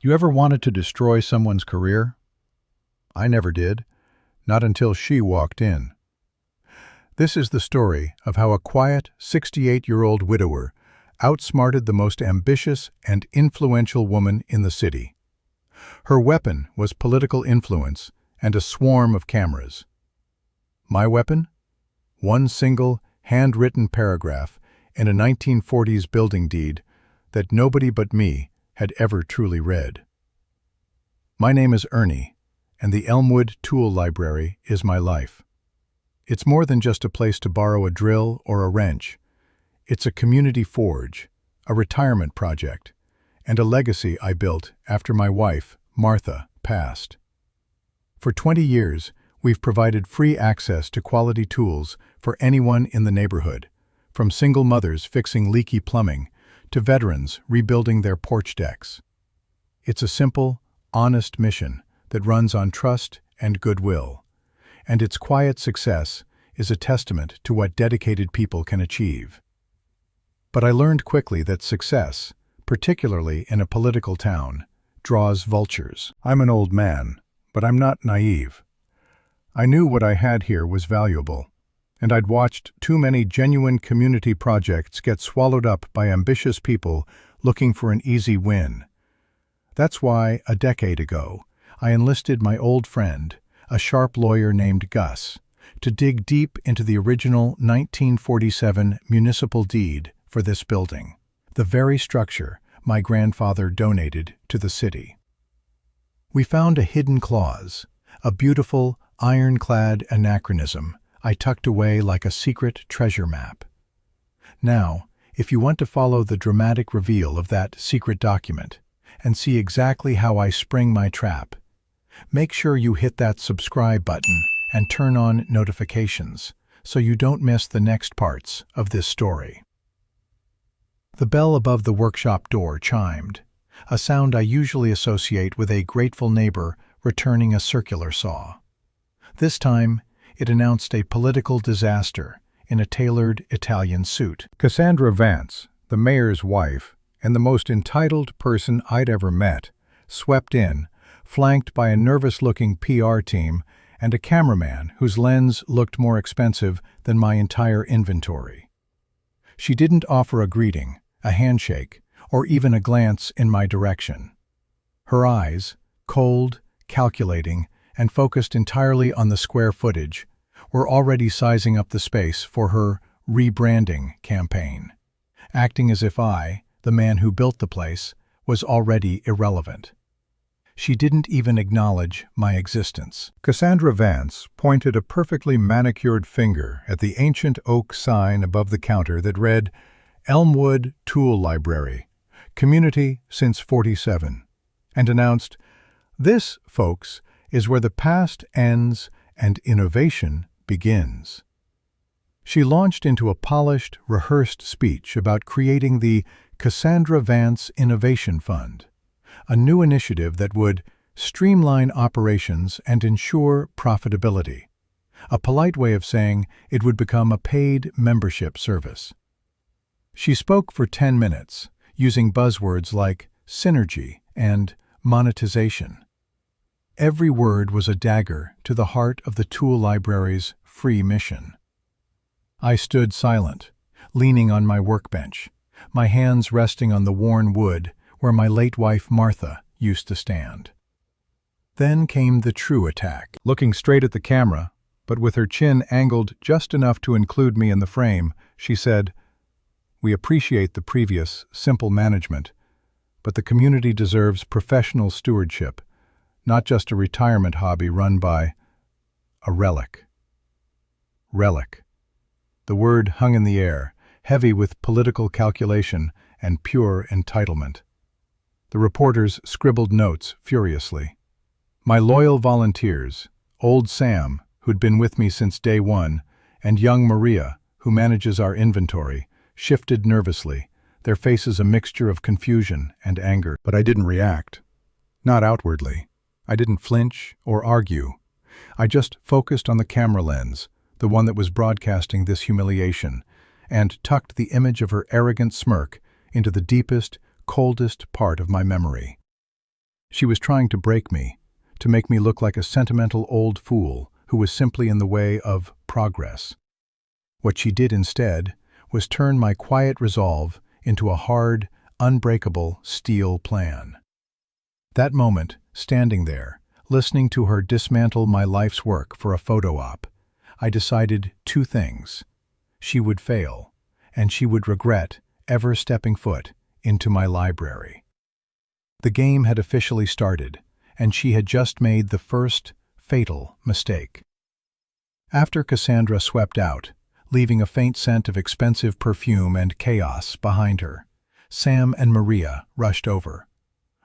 You ever wanted to destroy someone's career? I never did, not until she walked in. This is the story of how a quiet, 68-year-old widower outsmarted the most ambitious and influential woman in the city. Her weapon was political influence and a swarm of cameras. My weapon? One single, handwritten paragraph in a 1940s building deed that nobody but me had ever truly read. My name is Ernie, and the Elmwood Tool Library is my life. It's more than just a place to borrow a drill or a wrench. It's a community forge, a retirement project, and a legacy I built after my wife, Martha, passed. For 20 years, we've provided free access to quality tools for anyone in the neighborhood, from single mothers fixing leaky plumbing to veterans rebuilding their porch decks. It's a simple, honest mission that runs on trust and goodwill, and its quiet success is a testament to what dedicated people can achieve. But I learned quickly that success, particularly in a political town, draws vultures. I'm an old man, but I'm not naive. I knew what I had here was valuable, and I'd watched too many genuine community projects get swallowed up by ambitious people looking for an easy win. That's why, a decade ago, I enlisted my old friend, a sharp lawyer named Gus, to dig deep into the original 1947 municipal deed for this building, the very structure my grandfather donated to the city. We found a hidden clause, a beautiful, ironclad anachronism I tucked away like a secret treasure map. Now, if you want to follow the dramatic reveal of that secret document and see exactly how I spring my trap, make sure you hit that subscribe button and turn on notifications so you don't miss the next parts of this story. The bell above the workshop door chimed, a sound I usually associate with a grateful neighbor returning a circular saw. This time, it announced a political disaster in a tailored Italian suit. Cassandra Vance, the mayor's wife and the most entitled person I'd ever met, swept in, flanked by a nervous-looking PR team and a cameraman whose lens looked more expensive than my entire inventory. She didn't offer a greeting, a handshake, or even a glance in my direction. Her eyes, cold, calculating, and focused entirely on the square footage, were already sizing up the space for her rebranding campaign, acting as if I, the man who built the place, was already irrelevant. She didn't even acknowledge my existence. Cassandra Vance pointed a perfectly manicured finger at the ancient oak sign above the counter that read, Elmwood Tool Library, Community since '47, and announced, "This, folks, is where the past ends and innovation begins." She launched into a polished, rehearsed speech about creating the Cassandra Vance Innovation Fund, a new initiative that would streamline operations and ensure profitability, a polite way of saying it would become a paid membership service. She spoke for 10 minutes, using buzzwords like synergy and monetization. Every word was a dagger to the heart of the Tool Library's free mission. I stood silent, leaning on my workbench, my hands resting on the worn wood where my late wife Martha used to stand. Then came the true attack. Looking straight at the camera, but with her chin angled just enough to include me in the frame, she said, "We appreciate the previous, simple management, but the community deserves professional stewardship, not just a retirement hobby run by a relic." Relic. The word hung in the air, heavy with political calculation and pure entitlement. The reporters scribbled notes furiously. My loyal volunteers, old Sam, who'd been with me since day one, and young Maria, who manages our inventory, shifted nervously, their faces a mixture of confusion and anger. But I didn't react. Not outwardly. I didn't flinch or argue. I just focused on the camera lens, the one that was broadcasting this humiliation, and tucked the image of her arrogant smirk into the deepest, coldest part of my memory. She was trying to break me, to make me look like a sentimental old fool who was simply in the way of progress. What she did instead was turn my quiet resolve into a hard, unbreakable steel plan. That moment, standing there, listening to her dismantle my life's work for a photo op, I decided two things. She would fail, and she would regret ever stepping foot into my library. The game had officially started, and she had just made the first fatal mistake. After Cassandra swept out, leaving a faint scent of expensive perfume and chaos behind her, Sam and Maria rushed over.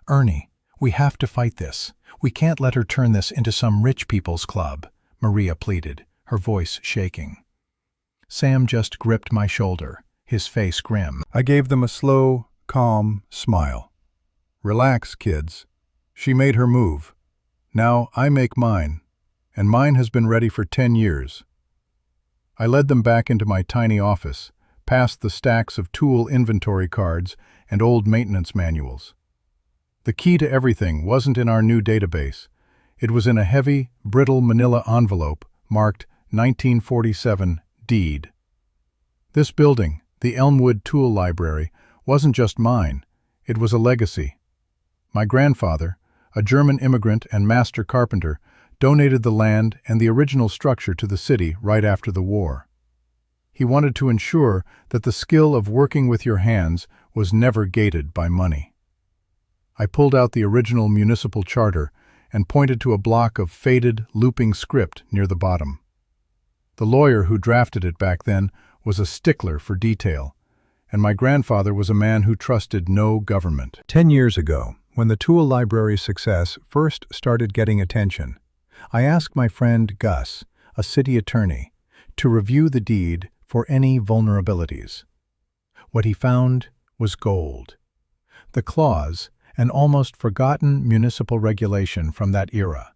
"Ernie, we have to fight this. We can't let her turn this into some rich people's club," Maria pleaded, her voice shaking. Sam just gripped my shoulder, his face grim. I gave them a slow, calm smile. "Relax, kids. She made her move. Now I make mine, and mine has been ready for 10 years. I led them back into my tiny office, past the stacks of tool inventory cards and old maintenance manuals. The key to everything wasn't in our new database. It was in a heavy, brittle manila envelope marked 1947 Deed. This building, the Elmwood Tool Library, wasn't just mine, it was a legacy. My grandfather, a German immigrant and master carpenter, donated the land and the original structure to the city right after the war. He wanted to ensure that the skill of working with your hands was never gated by money. I pulled out the original municipal charter and pointed to a block of faded, looping script near the bottom. The lawyer who drafted it back then was a stickler for detail, and my grandfather was a man who trusted no government. 10 years ago, when the Tool Library's success first started getting attention, I asked my friend Gus, a city attorney, to review the deed for any vulnerabilities. What he found was gold. The clause, an almost forgotten municipal regulation from that era,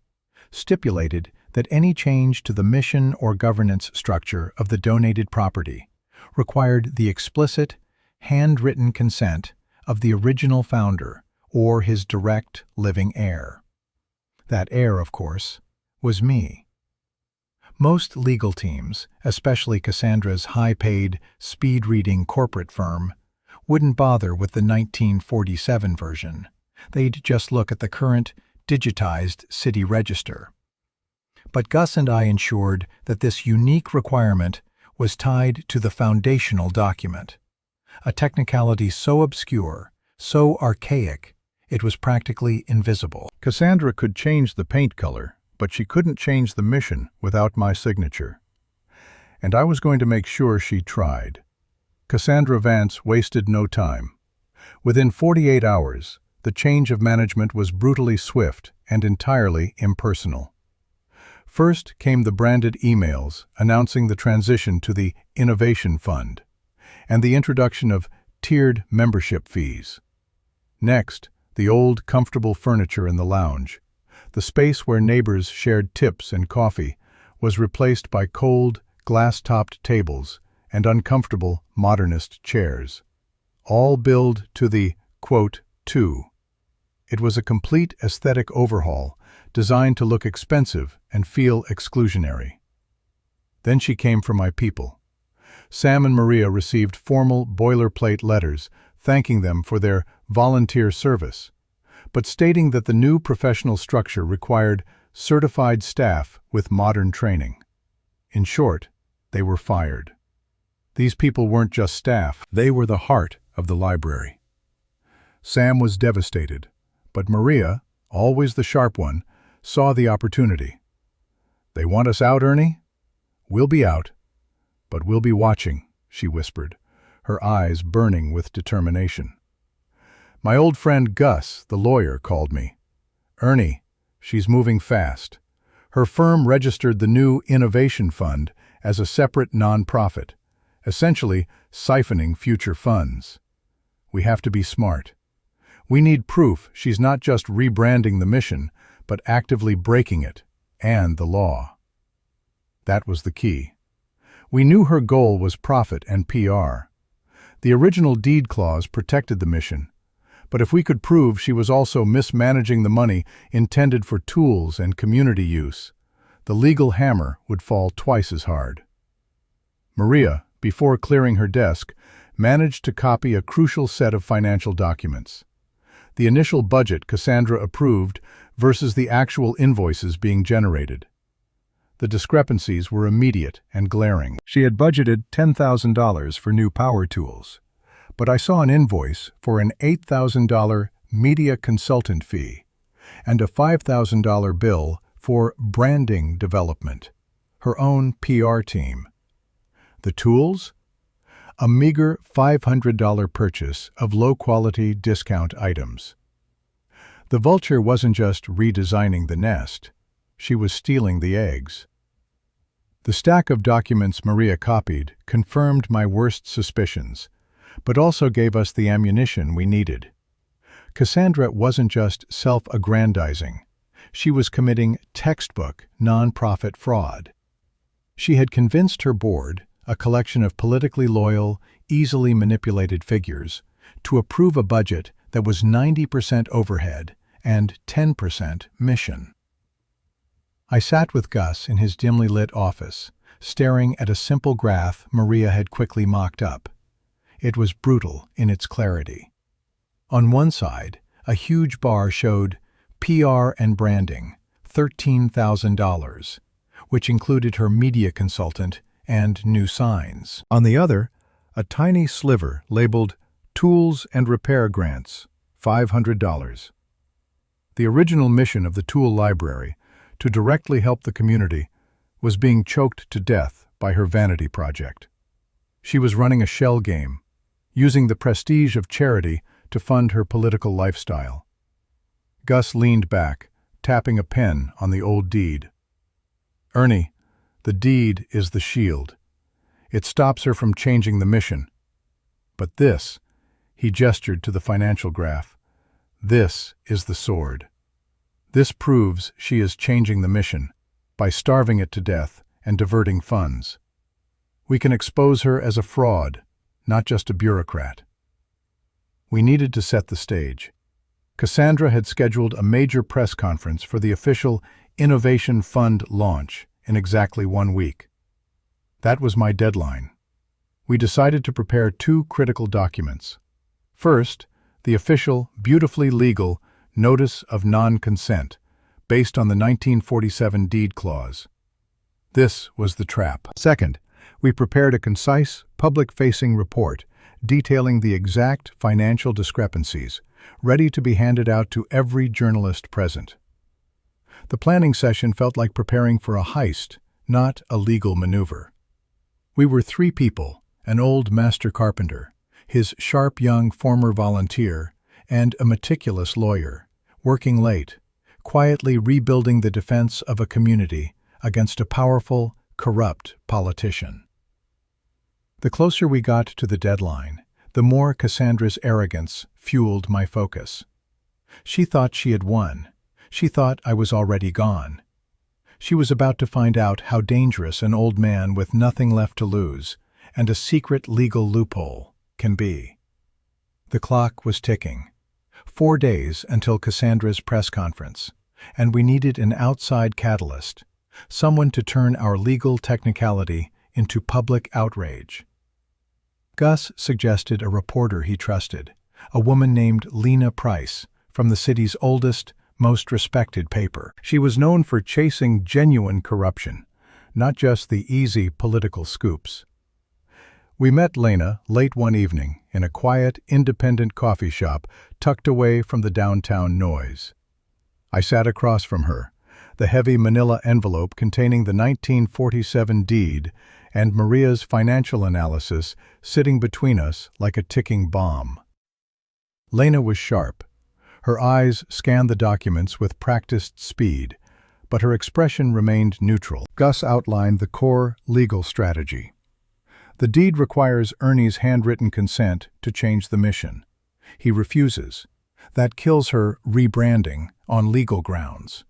stipulated that any change to the mission or governance structure of the donated property required the explicit, handwritten consent of the original founder or his direct living heir. That heir, of course, was me. Most legal teams, especially Cassandra's high-paid, speed-reading corporate firm, wouldn't bother with the 1947 version. They'd just look at the current, digitized city register. But Gus and I ensured that this unique requirement was tied to the foundational document, a technicality so obscure, so archaic, it was practically invisible. Cassandra could change the paint color, but she couldn't change the mission without my signature. And I was going to make sure she tried. Cassandra Vance wasted no time. Within 48 hours, the change of management was brutally swift and entirely impersonal. First came the branded emails announcing the transition to the Innovation Fund and the introduction of tiered membership fees. Next, the old, comfortable furniture in the lounge, the space where neighbors shared tips and coffee, was replaced by cold, glass-topped tables and uncomfortable, modernist chairs, all billed to the, quote, two. It was a complete aesthetic overhaul designed to look expensive and feel exclusionary. Then she came for my people. Sam and Maria received formal boilerplate letters thanking them for their volunteer service, but stating that the new professional structure required certified staff with modern training. In short, they were fired. These people weren't just staff, they were the heart of the library. Sam was devastated, but Maria, always the sharp one, saw the opportunity. "They want us out, Ernie? We'll be out, but we'll be watching," she whispered, her eyes burning with determination. My old friend Gus, the lawyer, called me. "Ernie, she's moving fast. Her firm registered the new Innovation Fund as a separate nonprofit, essentially siphoning future funds. We have to be smart. We need proof she's not just rebranding the mission, but actively breaking it, and the law." That was the key. We knew her goal was profit and PR. The original deed clause protected the mission, But if we could prove she was also mismanaging the money intended for tools and community use, the legal hammer would fall twice as hard. Maria, before clearing her desk, managed to copy a crucial set of financial documents. The initial budget Cassandra approved versus the actual invoices being generated. The discrepancies were immediate and glaring. She had budgeted $10,000 for new power tools, but I saw an invoice for an $8,000 media consultant fee and a $5,000 bill for branding development, her own PR team. The tools? A meager $500 purchase of low-quality discount items. The vulture wasn't just redesigning the nest, she was stealing the eggs. The stack of documents Maria copied confirmed my worst suspicions, but also gave us the ammunition we needed. Cassandra wasn't just self-aggrandizing, she was committing textbook nonprofit fraud. She had convinced her board, a collection of politically loyal, easily manipulated figures, to approve a budget that was 90% overhead and 10% mission. I sat with Gus in his dimly lit office, staring at a simple graph Maria had quickly mocked up. It was brutal in its clarity. On one side, a huge bar showed PR and branding, $13,000, which included her media consultant and new signs. On the other, a tiny sliver labeled Tools and Repair Grants, $500. The original mission of the tool library, to directly help the community, was being choked to death by her vanity project. She was running a shell game, using the prestige of charity to fund her political lifestyle. Gus leaned back, tapping a pen on the old deed. "Ernie, the deed is the shield. It stops her from changing the mission. But this," he gestured to the financial graph, "this is the sword. This proves she is changing the mission by starving it to death and diverting funds. We can expose her as a fraud, not just a bureaucrat." We needed to set the stage. Cassandra had scheduled a major press conference for the official Innovation Fund launch in exactly 1 week. That was my deadline. We decided to prepare 2 critical documents. First, the official, beautifully legal Notice of Non-Consent, based on the 1947 deed clause. This was the trap. Second, we prepared a concise, public-facing report detailing the exact financial discrepancies, ready to be handed out to every journalist present. The planning session felt like preparing for a heist, not a legal maneuver. We were 3 people, an old master carpenter, his sharp young former volunteer, and a meticulous lawyer, working late, quietly rebuilding the defense of a community against a powerful, corrupt politician. The closer we got to the deadline, the more Cassandra's arrogance fueled my focus. She thought she had won. She thought I was already gone. She was about to find out how dangerous an old man with nothing left to lose and a secret legal loophole can be. The clock was ticking. 4 days until Cassandra's press conference, and we needed an outside catalyst, someone to turn our legal technicality into public outrage. Gus suggested a reporter he trusted, a woman named Lena Price, from the city's oldest, most respected paper. She was known for chasing genuine corruption, not just the easy political scoops. We met Lena late one evening in a quiet, independent coffee shop tucked away from the downtown noise. I sat across from her, the heavy manila envelope containing the 1947 deed and Maria's financial analysis sitting between us like a ticking bomb. Lena was sharp. Her eyes scanned the documents with practiced speed, but her expression remained neutral. Gus outlined the core legal strategy. The deed requires Ernie's handwritten consent to change the mission. He refuses. That kills her rebranding on legal grounds.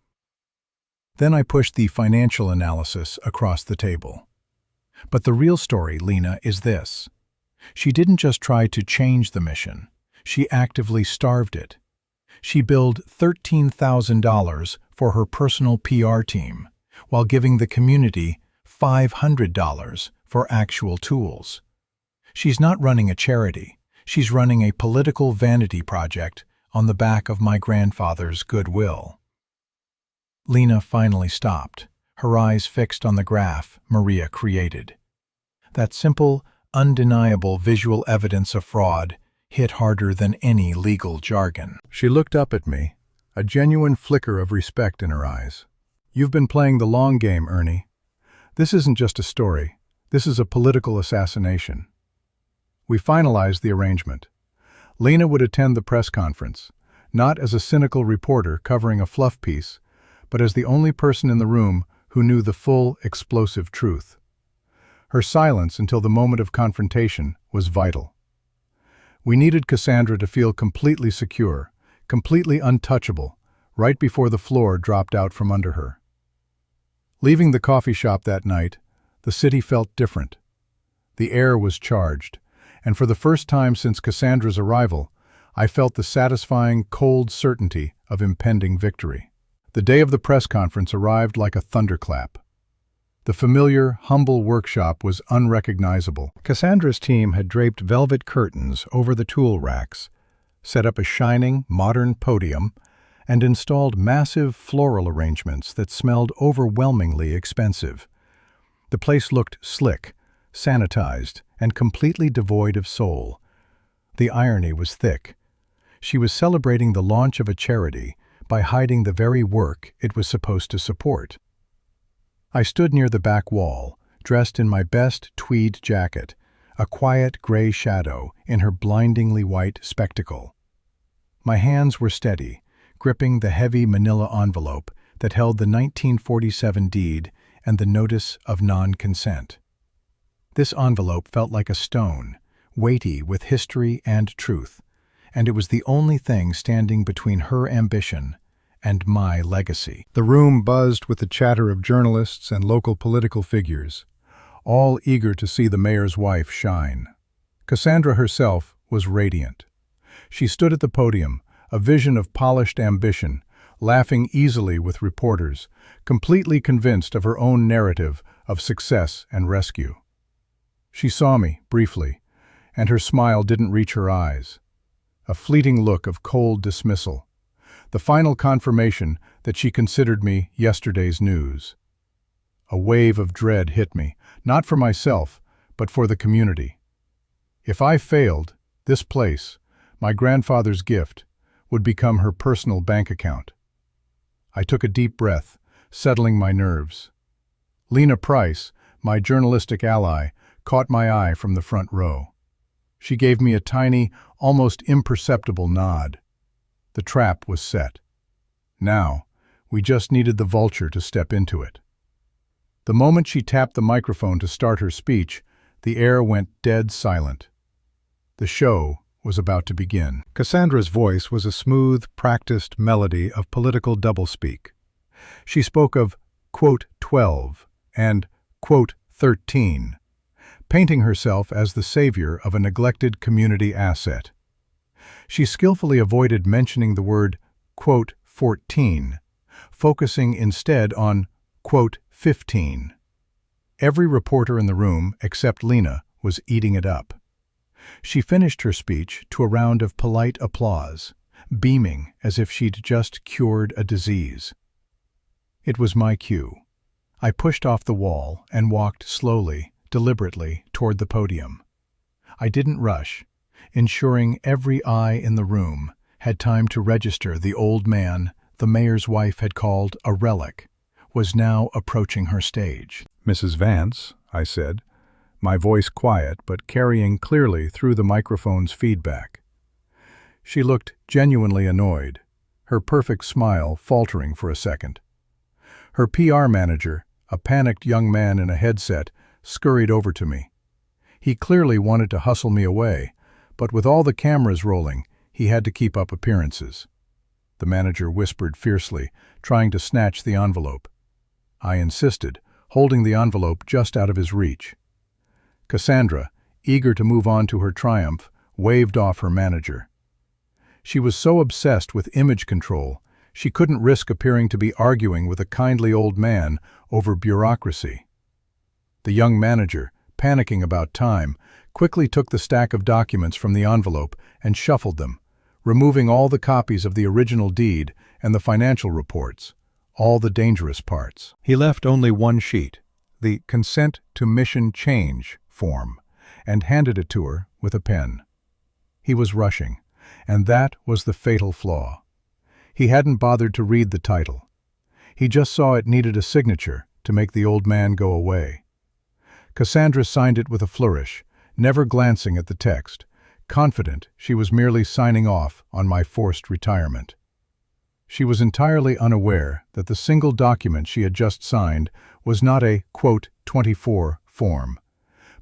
Then I pushed the financial analysis across the table. But the real story, Lena, is this. She didn't just try to change the mission. She actively starved it. She billed $13,000 for her personal PR team, while giving the community $500 for actual tools. She's not running a charity. She's running a political vanity project on the back of my grandfather's goodwill. Lena finally stopped, her eyes fixed on the graph Maria created. That simple, undeniable visual evidence of fraud hit harder than any legal jargon. She looked up at me, a genuine flicker of respect in her eyes. "You've been playing the long game, Ernie. This isn't just a story. This is a political assassination." We finalized the arrangement. Lena would attend the press conference, not as a cynical reporter covering a fluff piece, but as the only person in the room who knew the full, explosive truth. Her silence until the moment of confrontation was vital. We needed Cassandra to feel completely secure, completely untouchable, right before the floor dropped out from under her. Leaving the coffee shop that night, the city felt different. The air was charged, and for the first time since Cassandra's arrival, I felt the satisfying, cold certainty of impending victory. The day of the press conference arrived like a thunderclap. The familiar, humble workshop was unrecognizable. Cassandra's team had draped velvet curtains over the tool racks, set up a shining, modern podium, and installed massive floral arrangements that smelled overwhelmingly expensive. The place looked slick, sanitized, and completely devoid of soul. The irony was thick. She was celebrating the launch of a charity by hiding the very work it was supposed to support. I stood near the back wall, dressed in my best tweed jacket, a quiet gray shadow in her blindingly white spectacle. My hands were steady, gripping the heavy manila envelope that held the 1947 deed and the notice of non-consent. This envelope felt like a stone, weighty with history and truth, and it was the only thing standing between her ambition and my legacy. The room buzzed with the chatter of journalists and local political figures, all eager to see the mayor's wife shine. Cassandra herself was radiant. She stood at the podium, a vision of polished ambition, laughing easily with reporters, completely convinced of her own narrative of success and rescue. She saw me, briefly, and her smile didn't reach her eyes. A fleeting look of cold dismissal. The final confirmation that she considered me yesterday's news. A wave of dread hit me, not for myself, but for the community. If I failed, this place, my grandfather's gift, would become her personal bank account. I took a deep breath, settling my nerves. Lena Price, my journalistic ally, caught my eye from the front row. She gave me a tiny, almost imperceptible nod. The trap was set. Now, we just needed the vulture to step into it. The moment she tapped the microphone to start her speech, the air went dead silent. The show was about to begin. Cassandra's voice was a smooth, practiced melody of political doublespeak. She spoke of, quote, 12 and, quote, 13, painting herself as the savior of a neglected community asset. She skillfully avoided mentioning the word, quote, 14, focusing instead on, quote, 15. Every reporter in the room, except Lena, was eating it up. She finished her speech to a round of polite applause, beaming as if she'd just cured a disease. It was my cue. I pushed off the wall and walked slowly, deliberately, toward the podium. I didn't rush, ensuring every eye in the room had time to register the old man the mayor's wife had called a relic, was now approaching her stage. "Mrs. Vance," I said, my voice quiet but carrying clearly through the microphone's feedback. She looked genuinely annoyed, her perfect smile faltering for a second. Her PR manager, a panicked young man in a headset, scurried over to me. He clearly wanted to hustle me away, but with all the cameras rolling, he had to keep up appearances. The manager whispered fiercely, trying to snatch the envelope. I insisted, holding the envelope just out of his reach. Cassandra, eager to move on to her triumph, waved off her manager. She was so obsessed with image control, she couldn't risk appearing to be arguing with a kindly old man over bureaucracy. The young manager, panicking about time, quickly took the stack of documents from the envelope and shuffled them, removing all the copies of the original deed and the financial reports, all the dangerous parts. He left only one sheet, the consent to mission change form, and handed it to her with a pen. He was rushing, and that was the fatal flaw. He hadn't bothered to read the title. He just saw it needed a signature to make the old man go away. Cassandra signed it with a flourish, never glancing at the text, confident she was merely signing off on my forced retirement. She was entirely unaware that the single document she had just signed was not a, quote, 24 form,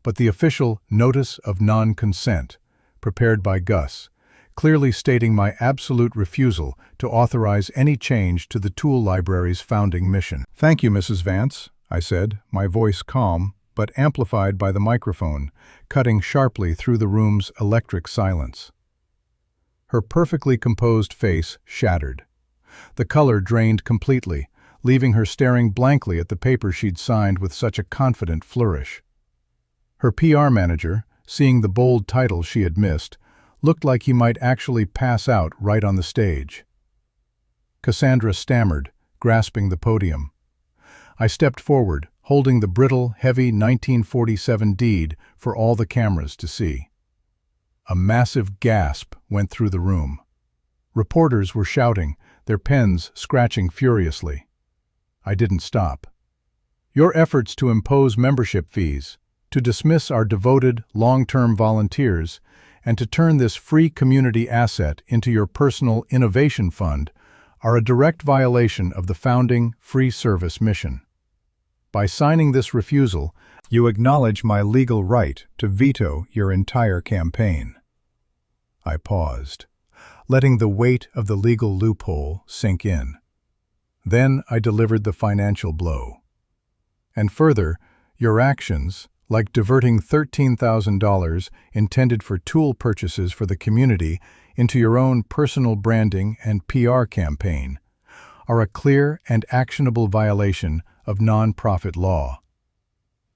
but the official Notice of Non-Consent, prepared by Gus, clearly stating my absolute refusal to authorize any change to the tool library's founding mission. "Thank you, Mrs. Vance," I said, my voice calm, but amplified by the microphone, cutting sharply through the room's electric silence. Her perfectly composed face shattered. The color drained completely, leaving her staring blankly at the paper she'd signed with such a confident flourish. Her PR manager, seeing the bold title she had missed, looked like he might actually pass out right on the stage. Cassandra stammered, grasping the podium. I stepped forward, holding the brittle, heavy 1947 deed for all the cameras to see. A massive gasp went through the room. Reporters were shouting, their pens scratching furiously. I didn't stop. "Your efforts to impose membership fees, to dismiss our devoted, long-term volunteers, and to turn this free community asset into your personal innovation fund are a direct violation of the founding free service mission. By signing this refusal, you acknowledge my legal right to veto your entire campaign." I paused, letting the weight of the legal loophole sink in. Then I delivered the financial blow. "And further, your actions, like diverting $13,000 intended for tool purchases for the community into your own personal branding and PR campaign, are a clear and actionable violation of nonprofit law.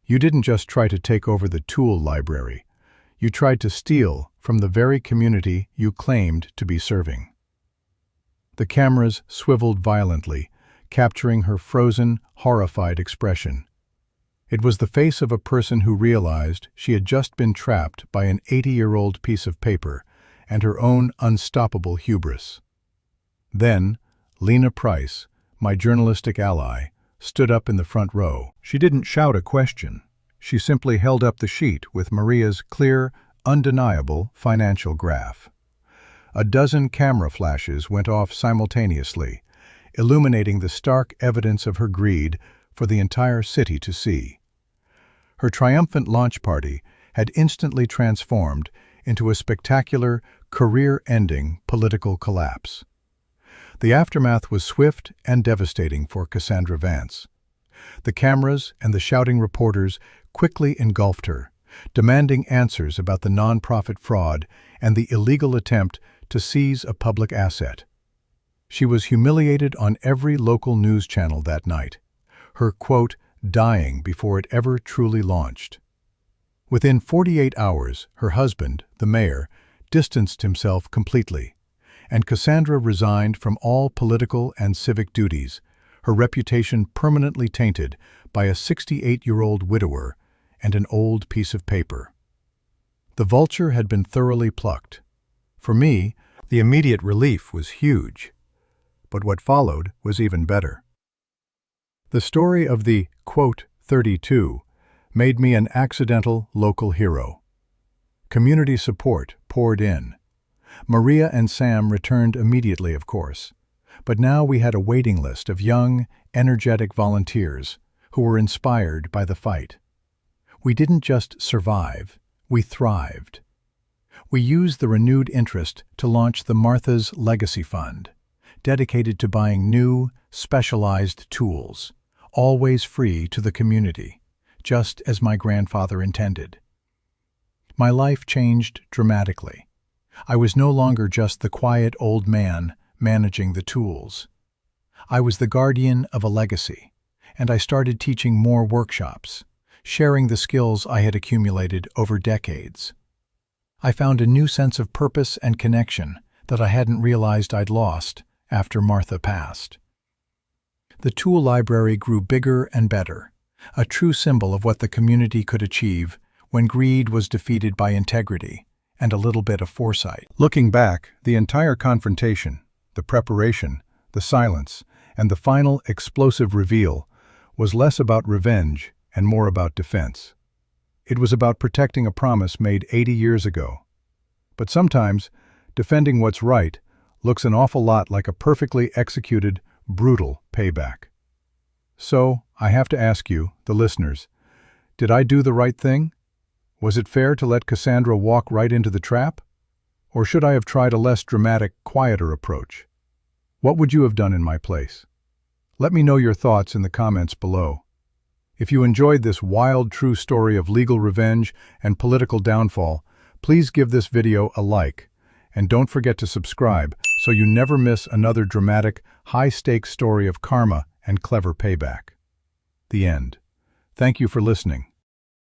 You didn't just try to take over the tool library, you tried to steal from the very community you claimed to be serving." The cameras swiveled violently, capturing her frozen, horrified expression. It was the face of a person who realized she had just been trapped by an 80-year-old piece of paper and her own unstoppable hubris. Then, Lena Price, my journalistic ally, stood up in the front row. She didn't shout a question. She simply held up the sheet with Maria's clear, undeniable financial graph. A dozen camera flashes went off simultaneously, illuminating the stark evidence of her greed for the entire city to see. Her triumphant launch party had instantly transformed into a spectacular, career-ending political collapse. The aftermath was swift and devastating for Cassandra Vance. The cameras and the shouting reporters quickly engulfed her, demanding answers about the nonprofit fraud and the illegal attempt to seize a public asset. She was humiliated on every local news channel that night, her, quote, dying before it ever truly launched. Within 48 hours, her husband, the mayor, distanced himself completely, and Cassandra resigned from all political and civic duties, her reputation permanently tainted by a 68-year-old widower and an old piece of paper. The vulture had been thoroughly plucked. For me, the immediate relief was huge, but what followed was even better. The story of the, quote, 32 made me an accidental local hero. Community support poured in. Maria and Sam returned immediately, of course, but now we had a waiting list of young, energetic volunteers who were inspired by the fight. We didn't just survive, we thrived. We used the renewed interest to launch the Martha's Legacy Fund, dedicated to buying new, specialized tools, always free to the community, just as my grandfather intended. My life changed dramatically. I was no longer just the quiet old man managing the tools. I was the guardian of a legacy, and I started teaching more workshops, sharing the skills I had accumulated over decades. I found a new sense of purpose and connection that I hadn't realized I'd lost after Martha passed. The tool library grew bigger and better, a true symbol of what the community could achieve when greed was defeated by integrity and a little bit of foresight. Looking back, the entire confrontation, the preparation, the silence, and the final explosive reveal was less about revenge and more about defense. It was about protecting a promise made 80 years ago. But sometimes, defending what's right looks an awful lot like a perfectly executed, brutal payback. So, I have to ask you, the listeners, did I do the right thing? Was it fair to let Cassandra walk right into the trap? Or should I have tried a less dramatic, quieter approach? What would you have done in my place? Let me know your thoughts in the comments below. If you enjoyed this wild, true story of legal revenge and political downfall, please give this video a like, and don't forget to subscribe so you never miss another dramatic, high-stakes story of karma and clever payback. The end. Thank you for listening.